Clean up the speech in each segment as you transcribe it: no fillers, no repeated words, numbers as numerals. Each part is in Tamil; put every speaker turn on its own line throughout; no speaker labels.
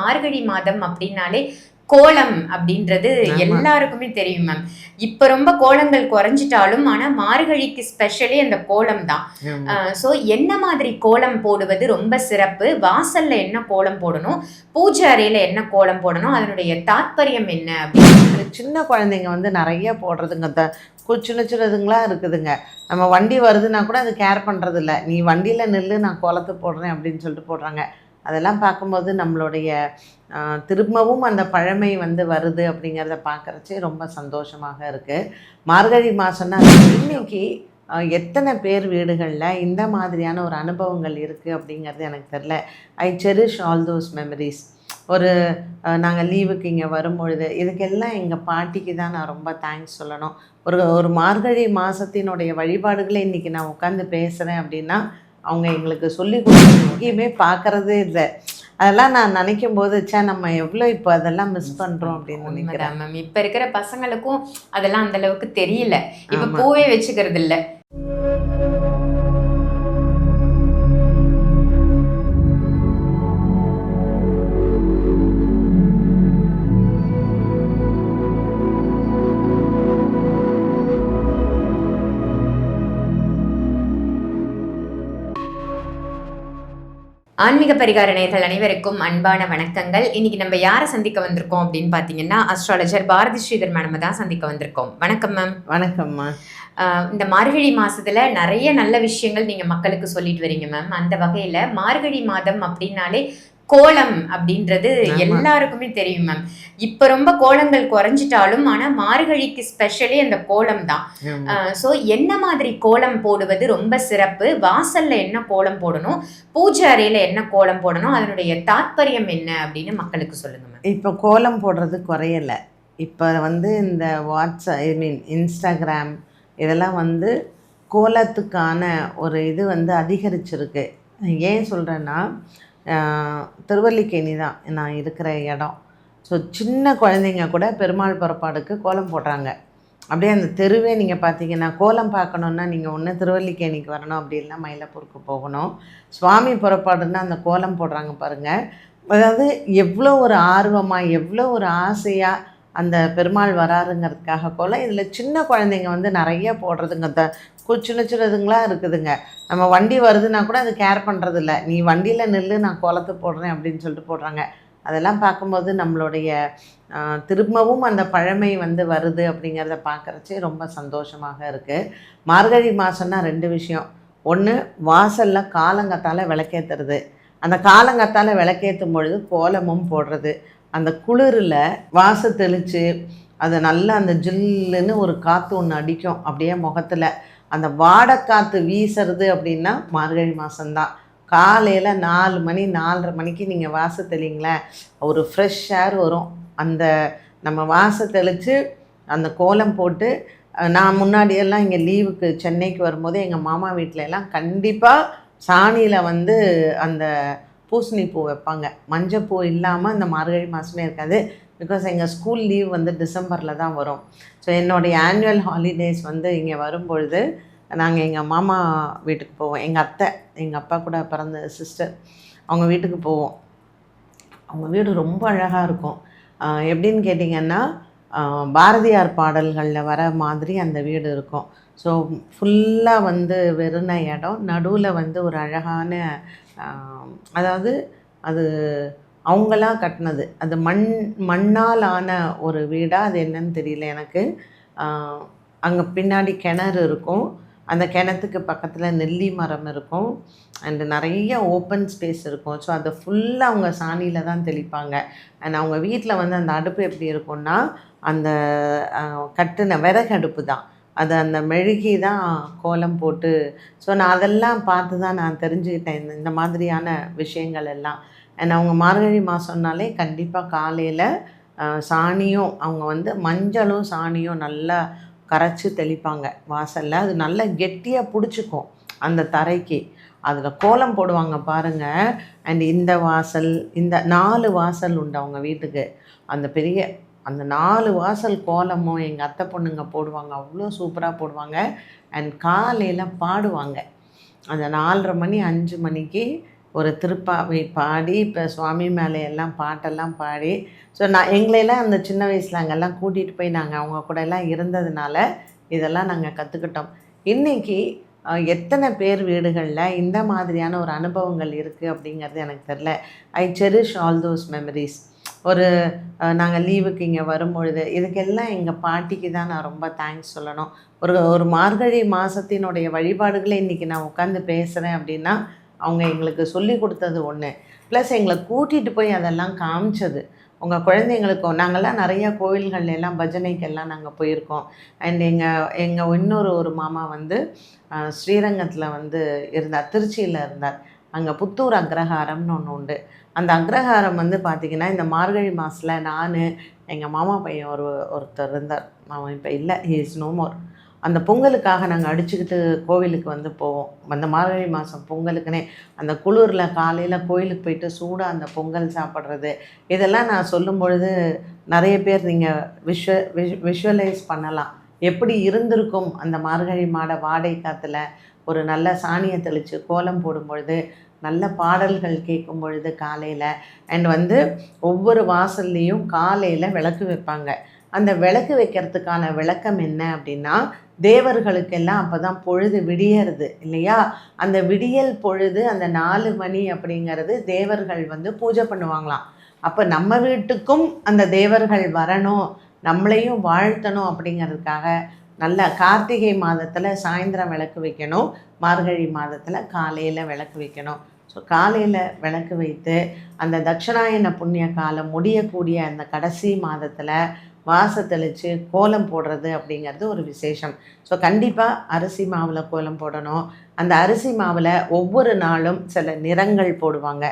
மார்கழி மாதம் அப்படின்னாலே கோலம் அப்படின்றது எல்லாருக்குமே தெரியும் மேம். இப்ப ரொம்ப கோலங்கள் குறைஞ்சிட்டாலும் ஆனா மார்கழிக்கு ஸ்பெஷலி அந்த கோலம் தான். ஸோ என்ன மாதிரி கோலம் போடுவது ரொம்ப சிறப்பு, வாசல்ல என்ன கோலம் போடணும், பூஜை அறையில என்ன கோலம் போடணும், அதனுடைய தாத்பரியம் என்ன அப்படின்னு.
சின்ன குழந்தைங்க வந்து நிறைய போடுறதுங்க, சின்ன சின்னதுங்களா இருக்குதுங்க. நம்ம வண்டி வருதுன்னா கூட அது கேர் பண்ணுறதில்ல, நீ வண்டியில் நில்லு நான் கோலத்தை போடுறேன் அப்படின்னு சொல்லிட்டு போடுறாங்க. அதெல்லாம் பார்க்கும்போது நம்மளுடைய திரும்பவும் அந்த பழமை வந்து வருது அப்படிங்கிறத பார்க்குறச்சே ரொம்ப சந்தோஷமாக இருக்குது. மார்கழி மாதம்னா இன்னைக்கு எத்தனை பேர் வீடுகளில் இந்த மாதிரியான ஒரு அனுபவங்கள் இருக்குது அப்படிங்கிறது எனக்கு தெரில. ஐ செரிஷ் ஆல் தோஸ் மெமரிஸ். ஒரு நாங்கள் லீவுக்கு இங்கே வரும்பொழுது இதுக்கெல்லாம் எங்கள் பாட்டிக்கு தான் நான் ரொம்ப தேங்க்ஸ் சொல்லணும். ஒரு மார்கழி மாதத்தினுடைய வழிபாடுகளை இன்றைக்கி நான் உட்காந்து பேசுகிறேன் அப்படின்னா அவங்க எங்களுக்கு சொல்லி கொடுத்து எங்கேயுமே பார்க்குறதே இல்லை. அதெல்லாம் நான் நினைக்கும் போது நம்ம எவ்வளோ இப்போ அதெல்லாம் மிஸ் பண்ணுறோம் அப்படின்னு நினைக்கிறேன்
மேம். இப்போ இருக்கிற பசங்களுக்கும் அதெல்லாம் அந்த அளவுக்கு தெரியல, இப்போ பூவே வச்சுக்கிறது இல்லை. ஆன்மீக பரிகார நேயர்கள் அனைவருக்கும் அன்பான வணக்கங்கள். இன்னைக்கு நம்ம யாரை சந்திக்க வந்திருக்கோம் அப்படின்னு பார்த்தீங்கன்னா அஸ்ட்ராலஜர் பாரதி ஸ்ரீதர் மேடம் தான் சந்திக்க வந்திருக்கோம். வணக்கம் மேம்.
வணக்கம்மா.
இந்த மார்கழி மாசத்துல நிறைய நல்ல விஷயங்கள் நீங்க மக்களுக்கு சொல்லிட்டு வரீங்க மேம். அந்த வகையில மார்கழி மாதம் அப்படின்னாலே கோலம் அப்படின்றது எல்லாருக்குமே தெரியும் மேம். இப்ப ரொம்ப கோலங்கள் குறைஞ்சிட்டாலும் ஆனா மார்கழிக்கு ஸ்பெஷலி அந்த கோலம் தான். ஸோ என்ன மாதிரி கோலம் போடுவது ரொம்ப சிறப்பு, வாசல்ல என்ன கோலம் போடணும், பூஜை அறையில என்ன கோலம் போடணும், அதனுடைய தாத்பரியம் என்ன அப்படின்னு மக்களுக்கு சொல்லுங்க மேம்.
இப்போ கோலம் போடுறது குறையலை. இப்போ வந்து இந்த இன்ஸ்டாகிராம் இதெல்லாம் வந்து கோலத்துக்கான ஒரு இது வந்து அதிகரிச்சிருக்கு. ஏன் சொல்கிறேன்னா திருவல்லிக்கேணி தான் நான் இருக்கிற இடம். ஸோ சின்ன குழந்தைங்க கூட பெருமாள் புறப்பாடுக்கு கோலம் போடுறாங்க. அப்படியே அந்த தெருவே நீங்கள் பார்த்தீங்கன்னா கோலம் பார்க்கணுன்னா நீங்கள் ஒன்று திருவல்லிக்கேணிக்கு வரணும், அப்படி இல்லைனா மயிலாப்பூருக்கு போகணும். சுவாமி புறப்பாடுன்னா அந்த கோலம் போடுறாங்க பாருங்கள். அதாவது எவ்வளோ ஒரு ஆர்வமாக எவ்வளோ ஒரு ஆசையாக அந்த பெருமாள் வராருங்கிறதுக்காக கோலம். இதில் சின்ன குழந்தைங்க வந்து நிறைய போடுறதுங்க, சின்ன சின்னதுங்களா இருக்குதுங்க. நம்ம வண்டி வருதுன்னா கூட அது கேர் பண்ணுறதில்ல, நீ வண்டியில் நில்லு நான் கோலத்தை போடுறேன் அப்படின்னு சொல்லிட்டு போடுறாங்க. அதெல்லாம் பார்க்கும்போது நம்மளுடைய திரும்பவும் அந்த பழமை வந்து வருது அப்படிங்கிறத பார்க்குறச்சே ரொம்ப சந்தோஷமாக இருக்குது. மார்கழி மாதம்னா ரெண்டு விஷயம். ஒன்று, வாசலில் காலங்கத்தால் விளக்கேற்றுறது. அந்த காலங்கத்தால் விளக்கேற்றும் பொழுது கோலமும் போடுறது. அந்த குளிரில் வாச தெளித்து அதை நல்லா அந்த ஜில்லுன்னு ஒரு காற்று ஒன்று அடிக்கும் அப்படியே முகத்தில். அந்த வாடைக்காற்று வீசுறது அப்படின்னா மார்கழி மாதம்தான். காலையில் 4 மணி 4:30 மணிக்கு நீங்கள் வாச தெளிங்களேன், ஒரு ஃப்ரெஷ் ஏர் வரும். அந்த நம்ம வாச தெளித்து அந்த கோலம் போட்டு, நான் முன்னாடியெல்லாம் இங்கே லீவுக்கு சென்னைக்கு வரும்போது எங்கள் மாமா வீட்டில எல்லாம் கண்டிப்பாக சாணியில் வந்து அந்த பூசணி பூ வைப்பாங்க. மஞ்சள் பூ இல்லாமல் அந்த மார்கழி மாதமே இருக்காது. பிகாஸ் எங்கள் ஸ்கூல் லீவ் வந்து டிசம்பரில் தான் வரும். ஸோ என்னுடைய ஆனுவல் ஹாலிடேஸ் வந்து இங்கே வரும்பொழுது நாங்கள் எங்கள் மாமா வீட்டுக்கு போவோம். எங்கள் அத்தை, எங்கள் அப்பா கூட பிறந்த சிஸ்டர், அவங்க வீட்டுக்கு போவோம். அவங்க வீடு ரொம்ப அழகாக இருக்கும். எப்படின்னு கேட்டிங்கன்னா பாரதியார் பாடல்களில் வர மாதிரி அந்த வீடு இருக்கும். ஸோ ஃபுல்லாக வந்து வெறுன இடம், நடுவில் வந்து ஒரு அழகான அதாவது அது அவங்களாம் கட்டினது, அது மண்ணால் ஆன ஒரு வீடாக, அது என்னன்னு தெரியல எனக்கு. அங்கே பின்னாடி கிணறு இருக்கும், அந்த கிணத்துக்கு பக்கத்தில் நெல்லி மரம் இருக்கும், அண்டு நிறைய ஓப்பன் ஸ்பேஸ் இருக்கும். ஸோ அதை ஃபுல்லாக அவங்க சாணியில் தான் தெளிப்பாங்க. அண்ட் அவங்க வீட்டில் வந்து அந்த அடுப்பு எப்படி இருக்கும்னா அந்த கட்டின விறகு அடுப்பு தான், அது அந்த மெழுகி தான் கோலம் போட்டு. ஸோ நான் அதெல்லாம் பார்த்து தான் நான் தெரிஞ்சுக்கிட்டேன் இந்த மாதிரியான விஷயங்கள் எல்லாம். அண்ட் அவங்க மார்கழி மாதம்னாலே கண்டிப்பாக காலையில் சாணியும் அவங்க வந்து மஞ்சளும் சாணியும் நல்லா கரைச்சி தெளிப்பாங்க வாசலில். அது நல்லா கெட்டியாக பிடிச்சிக்கும் அந்த தரைக்கு. அதில் கோலம் போடுவாங்க பாருங்கள். அண்ட் இந்த வாசல், இந்த 4 வாசல் உண்டு அவங்க வீட்டுக்கு. அந்த பெரிய அந்த 4 வாசல் கோலமும் எங்கள் அத்தை பொண்ணுங்க போடுவாங்க, அவ்வளோ சூப்பராக போடுவாங்க. அண்ட் காலையில் பாடுவாங்க. அந்த 4:30 மணி 5 மணிக்கு ஒரு திருப்பாவை பாடி இப்போ சுவாமி மேலே எல்லாம் பாட்டெல்லாம் பாடி ஸோ நான் எங்களையெல்லாம் அந்த சின்ன வயசில் அங்கெல்லாம் கூட்டிகிட்டு போய் நாங்கள் அவங்க கூட எல்லாம் இருந்ததுனால இதெல்லாம் நாங்கள் கற்றுக்கிட்டோம். இன்றைக்கி எத்தனை பேர் வீடுகளில் இந்த மாதிரியான ஒரு அனுபவங்கள் இருக்குது அப்படிங்கிறது எனக்கு தெரில. ஐ செரிஷ் ஆல் தோஸ் மெமரிஸ். ஒரு நாங்கள் லீவுக்கு இங்கே வரும்பொழுது இதுக்கெல்லாம் எங்கள் பாட்டிக்கு தான் நான் ரொம்ப தேங்க்ஸ் சொல்லணும். ஒரு மார்கழி மாதத்தினுடைய வழிபாடுகளை இன்றைக்கி நான் உட்காந்து பேசுகிறேன் அப்படின்னா அவங்க எங்களுக்கு சொல்லி கொடுத்தது ஒன்று, ப்ளஸ் எங்களை கூட்டிகிட்டு போய் அதெல்லாம் காமிச்சது. உங்கள் குழந்தைங்களுக்கும் நாங்கள்லாம் நிறையா கோவில்கள் எல்லாம் பஜனைக்கெல்லாம் நாங்கள் போயிருக்கோம். அண்ட் எங்கள் இன்னொரு மாமா வந்து ஸ்ரீரங்கத்தில் வந்து இருந்தார், திருச்சியில் இருந்தார். அங்கே புத்தூர் அக்ரஹாரம்னு ஒன்று உண்டு. அந்த அக்ரஹாரம் வந்து பார்த்திங்கன்னா இந்த மார்கழி மாதத்தில் நான் எங்கள் மாமா பையன் ஒருத்தர் இருந்தார். அவன் இப்போ இல்லை, ஹி இஸ் நோ மோர். அந்த பொங்கலுக்காக நாங்கள் அடிச்சுக்கிட்டு கோவிலுக்கு வந்து போவோம். அந்த மார்கழி மாதம் பொங்கலுக்குனே அந்த குளிரில் காலையில் கோயிலுக்கு போயிட்டு சூடாக அந்த பொங்கல் சாப்பிட்றது, இதெல்லாம் நான் சொல்லும் பொழுது நிறைய பேர் நீங்கள் விஷுவலைஸ் பண்ணலாம். எப்படி இருந்திருக்கும் அந்த மார்கழி மாட வாடை காற்றுல ஒரு நல்ல சாணியை தெளித்து கோலம் போடும் பொழுது, நல்ல பாடல்கள் கேட்கும் பொழுது காலையில். அண்ட் வந்து ஒவ்வொரு வாசல்லையும் காலையில் விளக்கு வைப்பாங்க. அந்த விளக்கு வைக்கிறதுக்கான விளக்கம் என்ன அப்படின்னா, தேவர்களுக்கெல்லாம் அப்போ தான் பொழுது விடியறது இல்லையா? அந்த விடியல் பொழுது அந்த 4 மணி அப்படிங்கிறது தேவர்கள் வந்து பூஜை பண்ணுவாங்களாம். அப்போ நம்ம வீட்டுக்கும் அந்த தேவர்கள் வரணும், நம்மளையும் வாழ்த்தணும் அப்படிங்கிறதுக்காக நல்ல கார்த்திகை மாதத்தில் சாயந்தரம் விளக்கு வைக்கணும், மார்கழி மாதத்தில் காலையில் விளக்கு வைக்கணும். ஸோ காலையில் விளக்கு வைத்து அந்த தட்சிணாயன புண்ணிய காலம் முடியக்கூடிய அந்த கடைசி மாதத்தில் வாச தெளித்து கோலம் போடுறது அப்படிங்கிறது ஒரு விசேஷம். ஸோ கண்டிப்பாக அரிசி மாவில் கோலம் போடணும். அந்த அரிசி மாவில் ஒவ்வொரு நாளும் சில நிறங்கள் போடுவாங்க.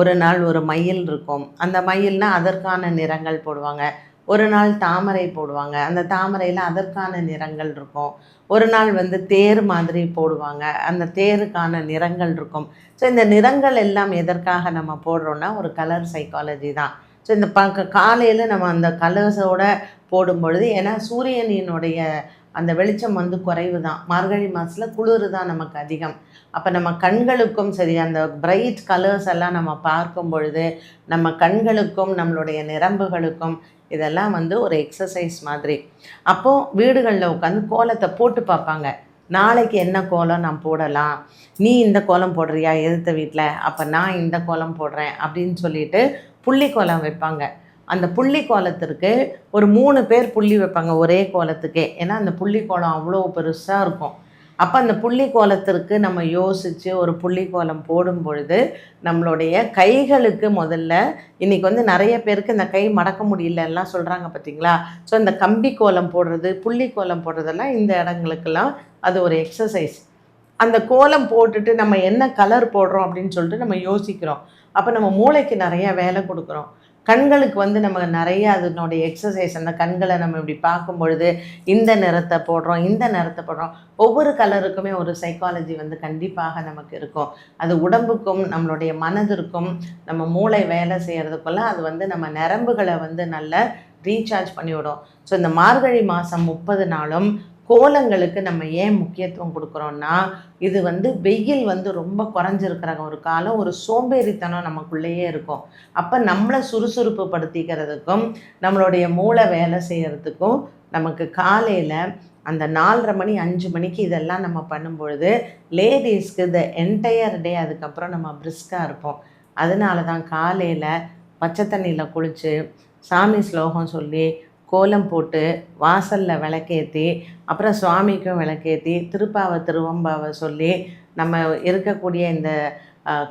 ஒரு நாள் ஒரு மயில் இருக்கும், அந்த மயில்னால் அதற்கான நிறங்கள் போடுவாங்க. ஒரு நாள் தாமரை போடுவாங்க, அந்த தாமரையில் அதற்கான நிறங்கள் இருக்கும். ஒரு நாள் வந்து தேர் மாதிரி போடுவாங்க, அந்த தேருக்கான நிறங்கள் இருக்கும். ஸோ இந்த நிறங்கள் எல்லாம் எதற்காக நம்ம போடுறோன்னா ஒரு கலர் சைக்காலஜி தான். ஸோ இந்த காலையில் நம்ம அந்த கலர்ஸோடு போடும்பொழுது, ஏன்னா சூரியனினுடைய அந்த வெளிச்சம் வந்து குறைவு தான், மார்கழி மாதத்தில் குளிர் தான் நமக்கு அதிகம். அப்போ நம்ம கண்களுக்கும் சரி அந்த பிரைட் கலர்ஸ் எல்லாம் நம்ம பார்க்கும் பொழுது நம்ம கண்களுக்கும் நம்மளுடைய நிரம்புகளுக்கும் இதெல்லாம் வந்து ஒரு எக்ஸசைஸ் மாதிரி. அப்போது வீடுகளில் உட்காந்து கோலத்தை போட்டு பார்ப்பாங்க. நாளைக்கு என்ன கோலம் நான் போடலாம், நீ இந்த கோலம் போடுறியா எதிர்த்த வீட்டில், அப்போ நான் இந்த கோலம் போடுறேன் அப்படின்னு சொல்லிட்டு புள்ளி கோலம் வைப்பாங்க. அந்த புள்ளி கோலத்திற்கு ஒரு 3 பேர் புள்ளி வைப்பாங்க ஒரே கோலத்துக்கே. ஏன்னா அந்த புள்ளி கோலம் அவ்வளோ பெருசாக இருக்கும். அப்போ அந்த புள்ளி கோலத்திற்கு நம்ம யோசித்து ஒரு புள்ளி கோலம் போடும் பொழுது நம்மளுடைய கைகளுக்கு முதல்ல இன்றைக்கி வந்து நிறைய பேருக்கு இந்த கை மடக்க முடியல எல்லாம் சொல்கிறாங்க பார்த்தீங்களா? ஸோ இந்த கம்பி கோலம் போடுறது, புள்ளி கோலம் போடுறதெல்லாம் இந்த இடங்களுக்கெல்லாம் அது ஒரு எக்ஸசைஸ். அந்த கோலம் போட்டுட்டு நம்ம என்ன கலர் போடுறோம் அப்படின்னு சொல்லிட்டு நம்ம யோசிக்கிறோம். அப்போ நம்ம மூளைக்கு நிறையா வேலை கொடுக்குறோம். கண்களுக்கு வந்து நம்ம நிறைய அதனுடைய எக்ஸசைஸ். அந்த கண்களை நம்ம இப்படி பார்க்கும் பொழுது இந்த நிறத்தை போடுறோம், இந்த நிறத்தை போடுறோம். ஒவ்வொரு கலருக்குமே ஒரு சைக்காலஜி வந்து கண்டிப்பாக நமக்கு இருக்கும். அது உடம்புக்கும் நம்மளுடைய மனதிற்கும் நம்ம மூளை வேலை செய்கிறதுக்குள்ள அது வந்து நம்ம நரம்புகளை வந்து நல்லா ரீசார்ஜ் பண்ணிவிடும். ஸோ இந்த மார்கழி மாதம் 30 நாளும் கோலங்களுக்கு நம்ம ஏன் முக்கியத்துவம் கொடுக்குறோன்னா, இது வந்து வெயில் வந்து ரொம்ப குறைஞ்சிருக்கிற ஒரு காலம், ஒரு சோம்பேறித்தனம் நமக்குள்ளேயே இருக்கும். அப்போ நம்மளை சுறுசுறுப்பு படுத்திக்கிறதுக்கும் நம்மளுடைய மூளை வேலை செய்கிறதுக்கும் நமக்கு காலையில் அந்த 4:30 மணி 5 மணிக்கு இதெல்லாம் நம்ம பண்ணும்பொழுது லேடிஸ்க்கு த என்டையர் டே அதுக்கப்புறம் நம்ம பிரிஸ்காக இருப்போம். அதனால தான் காலையில் பச்சை தண்ணியில் குளித்து சாமி ஸ்லோகம் சொல்லி கோலம் போட்டு வாசலில் விளக்கேற்றி அப்புறம் சுவாமிக்கும் விளக்கேற்றி திருப்பாவை திருவம்பாவை சொல்லி நம்ம இருக்கக்கூடிய இந்த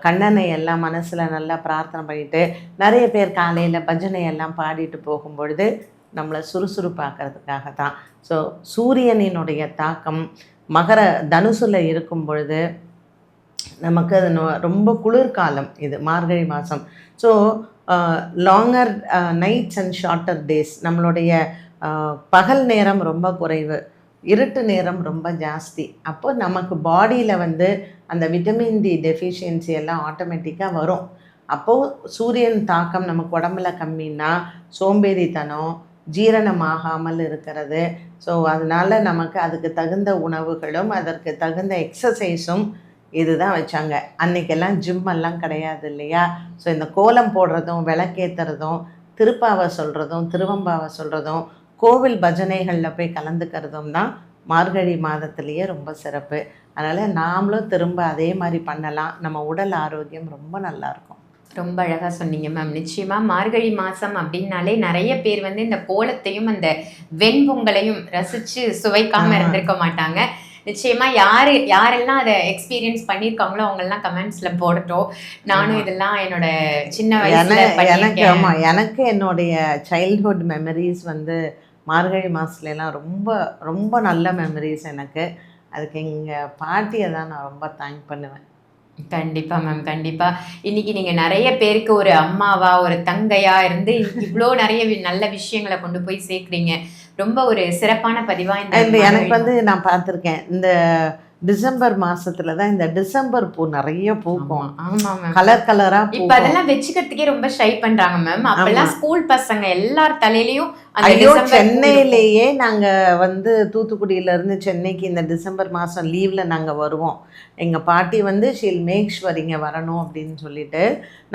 கண்ணனை எல்லாம் மனசில் நல்லா பிரார்த்தனை பண்ணிவிட்டு நிறைய பேர் காலையில் பஜனை எல்லாம் பாடிட்டு போகும்பொழுது நம்மளை சுறுசுறுப்பாக்கிறதுக்காக தான். ஸோ சூரியனினுடைய தாக்கம் மகர தனுசில் இருக்கும் பொழுது நமக்கு அது ரொம்ப குளிர்காலம் இது மார்கழி மாதம். So longer nights and shorter days. நம்மளுடைய பகல் நேரம் ரொம்ப குறைவு, இருட்டு நேரம் ரொம்ப ஜாஸ்தி. அப்போ நமக்கு பாடியில் வந்து அந்த விட்டமின் டி டெஃபிஷியன்சி எல்லாம் ஆட்டோமேட்டிக்காக வரும். அப்போது சூரியன் தாக்கம் நமக்கு உடம்புல கம்மின்னா சோம்பேறித்தனம், ஜீரணமாகாமல் இருக்கிறது. ஸோ அதனால் நமக்கு அதுக்கு தகுந்த உணவுகளும் அதற்கு தகுந்த எக்ஸசைஸும் இதுதான் வச்சாங்க. அன்னைக்கெல்லாம் ஜிம் எல்லாம் கிடையாது இல்லையா? ஸோ இந்த கோலம் போடுறதும் விளக்கேற்றுறதும் திருப்பாவை சொல்கிறதும் திருவம்பாவை சொல்கிறதும் கோவில் பஜனைகளில் போய் கலந்துக்கிறதும் தான் மார்கழி மாதத்துலேயே ரொம்ப சிறப்பு. அதனால் நாமளும் திரும்ப அதே மாதிரி பண்ணலாம். நம்ம உடல் ஆரோக்கியம் ரொம்ப நல்லாயிருக்கும்.
ரொம்ப அழகாக சொன்னீங்க மேம். நிச்சயமாக மார்கழி மாதம் அப்படின்னாலே நிறைய பேர் வந்து இந்த கோலத்தையும் அந்த வெண்பொங்கலையும் ரசித்து சுவைக்காமல் இருந்திருக்க மாட்டாங்க. நிச்சயமாக யாரெல்லாம் அதை எக்ஸ்பீரியன்ஸ் பண்ணியிருக்காங்களோ அவங்கெல்லாம் கமெண்ட்ஸில் போடட்டும். நானும் இதெல்லாம் என்னோட சின்ன வயசுல
எனக்கு என்னுடைய சைல்ட்ஹுட் மெமரிஸ் வந்து மார்கழி மாதத்துலலாம் ரொம்ப ரொம்ப நல்ல மெமரிஸ் எனக்கு. அதுக்கு எங்கள் பாட்டியை தான் நான் ரொம்ப தேங்க் பண்ணுவேன்.
கண்டிப்பா மேம், கண்டிப்பா. இன்னைக்கு நீங்க நிறைய பேருக்கு ஒரு அம்மாவா ஒரு தங்கையா இருந்து இவ்வளோ நிறைய நல்ல விஷயங்களை கொண்டு போய் சேர்க்குறீங்க. ரொம்ப ஒரு சிறப்பான பதிவா இந்த
எனக்கு வந்து நான் பார்த்துருக்கேன். இந்த டிசம்பர் மாசத்துல தான் இந்த டிசம்பர் பூ நிறைய பூக்கும்.
ஆமா மேம்,
கலர் கலரா.
இப்ப அதெல்லாம் வச்சுக்கிறதுக்கே ரொம்ப ஷை பண்றாங்க மேம். அப்பெல்லாம் ஸ்கூல் பசங்க எல்லார் தலையிலயும்
ஐயோ, சென்னையிலேயே நாங்க வந்து தூத்துக்குடியில இருந்து சென்னைக்கு இந்த டிசம்பர் மாசம் லீவ்ல நாங்க வருவோம். எங்க பாட்டி வந்து ஷீல் மேக் ஷுவர் இங்க வரணும் அப்படின்னு சொல்லிட்டு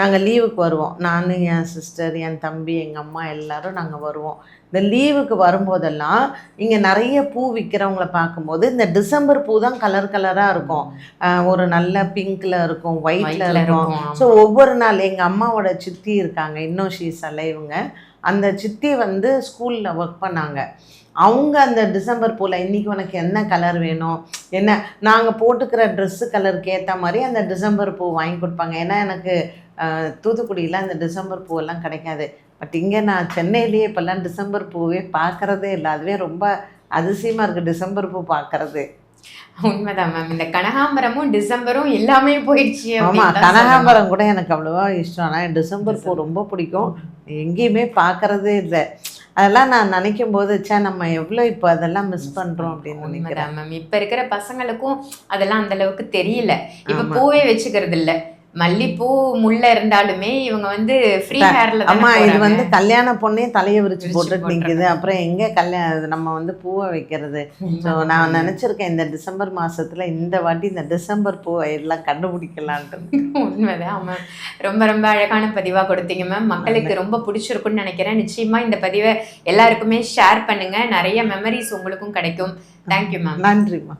நாங்க லீவுக்கு வருவோம். நான், என் சிஸ்டர், என் தம்பி, எங்க அம்மா எல்லாரும் நாங்க வருவோம். இந்த லீவுக்கு வரும்போதெல்லாம் இங்கே நிறைய பூ விற்கிறவங்கள பார்க்கும்போது இந்த டிசம்பர் பூ தான் கலர் கலராக இருக்கும். ஒரு நல்ல பிங்க்ல இருக்கும், ஒயிட்ல இருக்கும். ஸோ ஒவ்வொரு நாள் எங்கள் அம்மாவோட சித்தி இருக்காங்க, இன்னும் ஷீஸ் அலைவங்க. அந்த சித்தி வந்து ஸ்கூலில் ஒர்க் பண்ணாங்க. அவங்க அந்த டிசம்பர் பூவில் இன்றைக்கி உனக்கு என்ன கலர் வேணும், என்ன நாங்கள் போட்டுக்கிற ட்ரெஸ்ஸு கலருக்கு ஏற்ற மாதிரி அந்த டிசம்பர் பூ வாங்கி கொடுப்பாங்க. ஏன்னா எனக்கு தூத்துக்குடியில் அந்த டிசம்பர் பூவெல்லாம் கிடைக்காது. பட் இங்கே நான் சென்னையிலேயே இப்போல்லாம் டிசம்பர் பூவே பார்க்குறதே இல்லை. அதுவே ரொம்ப அதிசயமாக இருக்குது டிசம்பர் பூ பார்க்குறது.
உண்மைதான் மேம். இந்த கனகாம்பரமும் டிசம்பரும் எல்லாமே போயிடுச்சு.
ஆமாம், கனகாம்பரம் கூட எனக்கு அவ்வளோவா இஷ்டம். ஆனால் டிசம்பர் பூ ரொம்ப பிடிக்கும். எங்கேயுமே பார்க்குறதே இல்லை. அதெல்லாம் நான் நினைக்கும் போது நம்ம எவ்வளோ இப்போ அதெல்லாம் மிஸ் பண்ணுறோம் அப்படின்னு நினைக்கிறேன்
மேம். இப்போ இருக்கிற பசங்களுக்கும் அதெல்லாம் அந்த அளவுக்கு தெரியல. இப்போ பூவே வச்சுக்கிறது இல்லை. மல்லிப்பூ முள்ள இருந்தாலுமே இவங்க வந்து ஃப்ரீ ஹேர்ல தான்.
அம்மா, இது வந்து கல்யாண பொண்ணே தலையை விரிச்சு போட்டுட்டு நிற்குது. அப்புறம் எங்கே நம்ம வந்து பூவை வைக்கிறது? ஸோ நான் நினச்சிருக்கேன் இந்த டிசம்பர் மாதத்தில் இந்த வாட்டி இந்த டிசம்பர் பூவை எல்லாம் கண்டுபிடிக்கலான்ட்டு.
உண்மைதான். ஆமாம், ரொம்ப ரொம்ப அழகான பதிவாக கொடுத்தீங்க மேம். மக்களுக்கு ரொம்ப பிடிச்சிருக்குன்னு நினைக்கிறேன். நிச்சயமாக இந்த பதிவை எல்லாருக்குமே ஷேர் பண்ணுங்கள். நிறைய மெமரிஸ் உங்களுக்கும் கிடைக்கும். Thank you ma'am.
நன்றிம்மா.